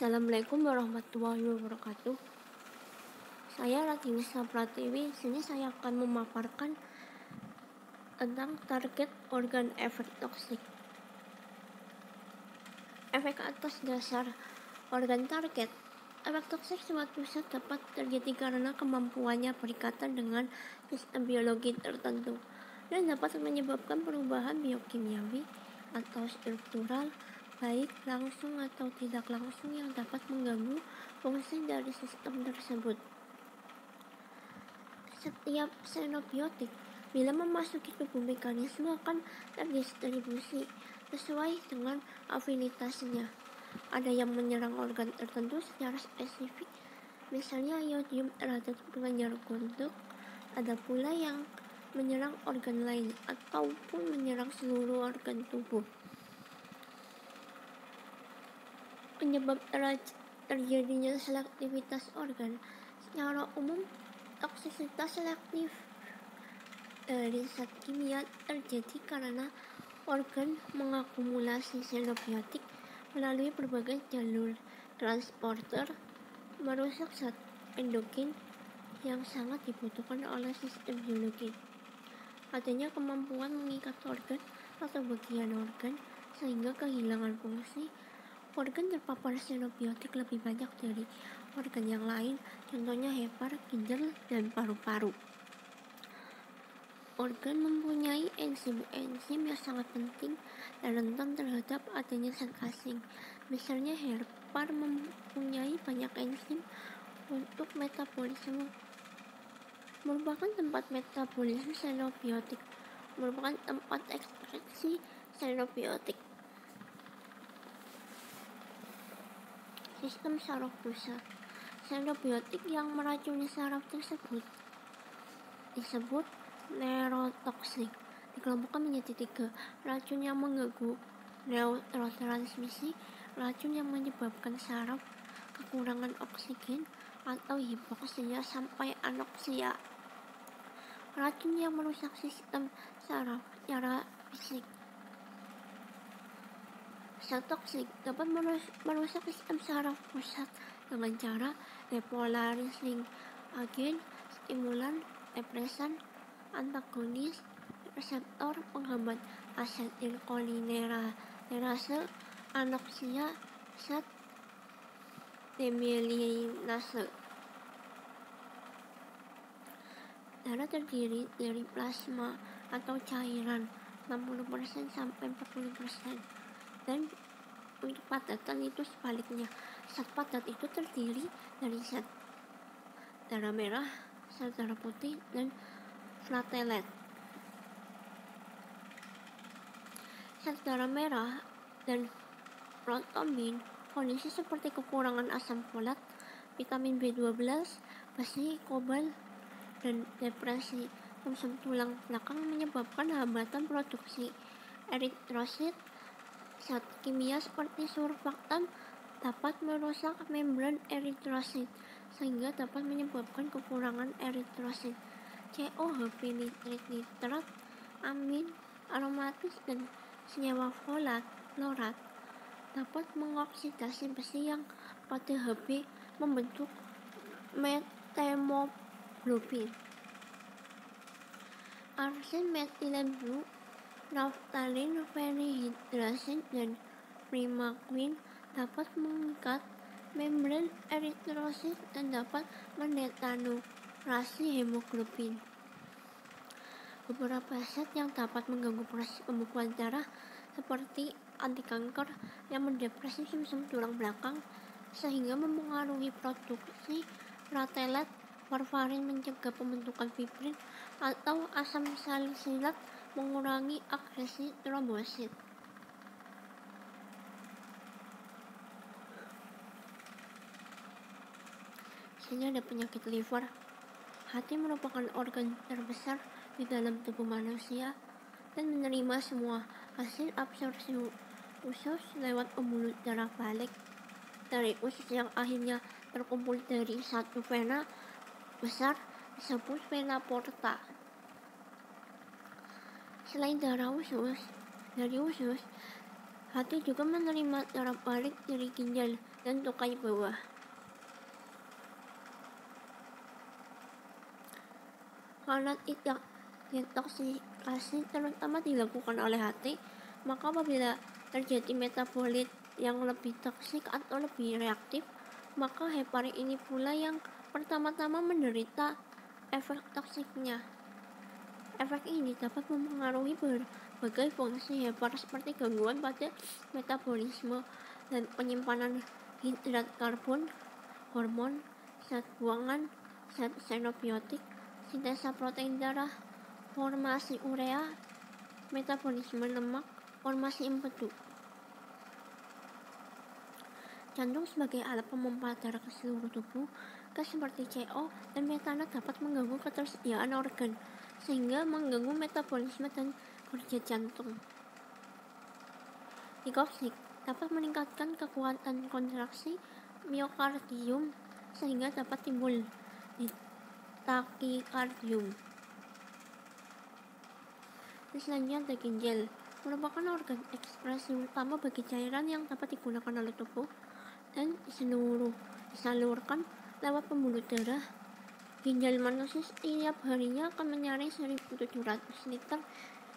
Assalamualaikum warahmatullahi wabarakatuh. Saya Ratinisa Pratiwi. Sini saya akan memaparkan tentang target organ efek toksik. Efek atas dasar organ target. Efek toksik suatu zat dapat terjadi karena kemampuannya berkaitan dengan sistem biologi tertentu dan dapat menyebabkan perubahan biokimiawi atau struktural, baik langsung atau tidak langsung, yang dapat mengganggu fungsi dari sistem tersebut. Setiap xenobiotik bila memasuki tubuh mekanisme akan terdistribusi sesuai dengan afinitasnya. Ada yang menyerang organ tertentu secara spesifik, misalnya iodium terhadap pengencer kontak. Ada pula yang menyerang organ lain ataupun menyerang seluruh organ tubuh. Penyebab terjadinya selektivitas organ. Secara umum, toksisitas selektif dari zat kimia terjadi karena organ mengakumulasi xenobiotik melalui berbagai jalur transporter, merusak zat endogen yang sangat dibutuhkan oleh sistem biologi. Adanya kemampuan mengikat organ atau bagian organ sehingga kehilangan fungsi. Organ terpapar xenobiotik lebih banyak dari organ yang lain, contohnya hepar, ginjal, dan paru-paru. Organ mempunyai enzim-enzim yang sangat penting dan rentan terhadap adanya zat asing. Misalnya hepar mempunyai banyak enzim untuk metabolisme, merupakan tempat metabolisme xenobiotik, merupakan tempat ekskresi xenobiotik. Sistem saraf pusat. Xenobiotik yang meracuni saraf tersebut disebut neurotoksik. Dikelompokkan menjadi 3. Racun yang mengganggu neurotransmisi, racun yang menyebabkan saraf kekurangan oksigen atau hipoksia sampai anoksia, racun yang merusak sistem saraf secara fisik. Zat toksik dapat merusak sistem saraf pusat dengan cara depolarizing agen, stimulan, depresan, antagonis reseptor, penghambat asetylkolinesterase, anoksia, zat demyelinase. Darah terdiri dari plasma atau cairan 60% sampai 40%. Dan untuk padatan itu sebaliknya. Zat padat itu terdiri dari zat darah merah, zat darah putih, dan platelet. Zat darah merah dan protombin, kondisi seperti kekurangan asam folat, vitamin B12, besi, kobalt, dan depresi sumsum tulang belakang menyebabkan hambatan produksi eritrosit. Zat kimia seperti surfaktan dapat merusak membran eritrosit sehingga dapat menyebabkan kekurangan eritrosit. COHP, nitrit, nitrat, amin, aromatis, dan senyawa florat dapat mengoksidasi besi yang pada Hb membentuk methemoglobin. Arsen, metilen blue, naftalin, fenihidrasin, dan primaquine dapat mengikat membran eritrosit dan dapat mendenaturasi hemoglobin. Beberapa zat yang dapat mengganggu proses pembekuan darah seperti anti kanker yang mendepresi sumsum tulang belakang sehingga mempengaruhi produksi platelet. Warfarin mencegah pembentukan fibrin atau asam salisilat, mengurangi agresi trombosit. Sini ada penyakit liver. Hati merupakan organ terbesar di dalam tubuh manusia dan menerima semua hasil absorpsi usus lewat pembuluh darah balik dari usus yang akhirnya terkumpul dari satu vena besar disebut vena porta. Selain darah usus, dari usus Hati juga menerima tiarap balik dari ginjal dan tukai bawah. Karena tidak detoksikasi terutama dilakukan oleh hati, maka apabila terjadi metabolit yang lebih toksik atau lebih reaktif, maka heparin ini pula yang pertama-tama menderita efek toksiknya. Efek ini dapat mempengaruhi berbagai fungsi hepar seperti gangguan pada metabolisme dan penyimpanan hidrat karbon, hormon, zat buangan, zat xenobiotik, sintesa protein darah, formasi urea, metabolisme lemak, formasi empedu. Jantung sebagai alat pemompa darah ke seluruh tubuh, gas seperti CO dan metana dapat mengganggu ketersediaan organ, sehingga mengganggu metabolisme dan kerja jantung. Hikoksik dapat meningkatkan kekuatan kontraksi miokardium sehingga dapat timbul takikardium. Selanjutnya ada ginjal, merupakan organ ekspresi utama bagi cairan yang dapat digunakan oleh tubuh dan disalurkan lewat pembuluh darah. Ginjal manusia setiap harinya akan menyaring 1.700 liter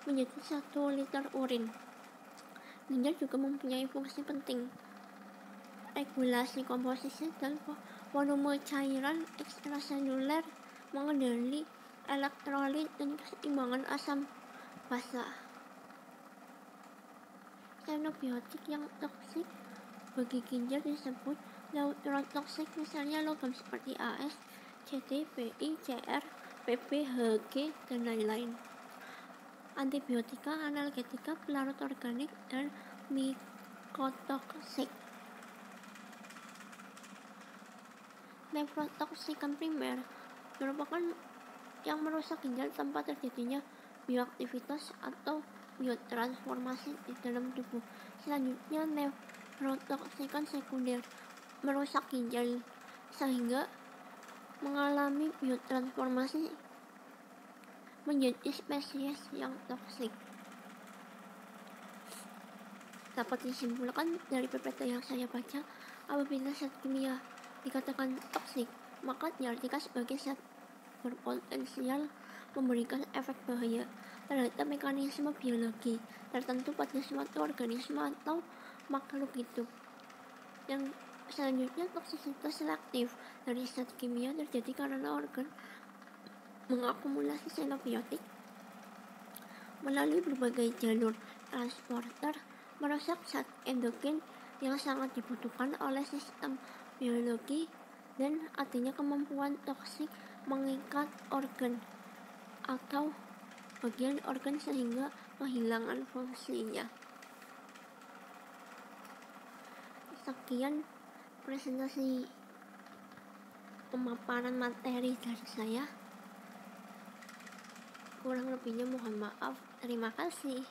menjadi 1 liter urin. Ginjal juga mempunyai fungsi penting, regulasi komposisi dan volume cairan ekstraseluler, mengendali elektrolit dan keseimbangan asam basa. Xenobiotik yang toksik bagi ginjal disebut neurotoksik, misalnya logam seperti AS, CD, PI, CR, PP, HG, dan lain-lain. Antibiotika, analgetika, pelarut organik, dan mikotoksik. Nefrotoksikan primer merupakan yang merusak ginjal tanpa terjadinya bioaktivitas atau biotransformasi di dalam tubuh. Selanjutnya nefrotoksikan sekunder merusak ginjal sehingga mengalami biotransformasi menjadi spesies yang toksik. Dapat disimpulkan dari PPT yang saya baca, apabila zat kimia dikatakan toksik, maka diartikan sebagai zat berpotensial memberikan efek bahaya terhadap mekanisme biologi tertentu pada suatu organisme atau makhluk hidup. Yang selanjutnya, toksisitas selektif dari zat kimia terjadi karena organ mengakumulasi xenobiotik melalui berbagai jalur transporter, merusak zat endogen yang sangat dibutuhkan oleh sistem biologi, dan artinya kemampuan toksik mengikat organ atau bagian organ sehingga kehilangan fungsinya. Sekian presentasi pemaparan materi dari saya. Kurang lebihnya mohon maaf. Terima kasih.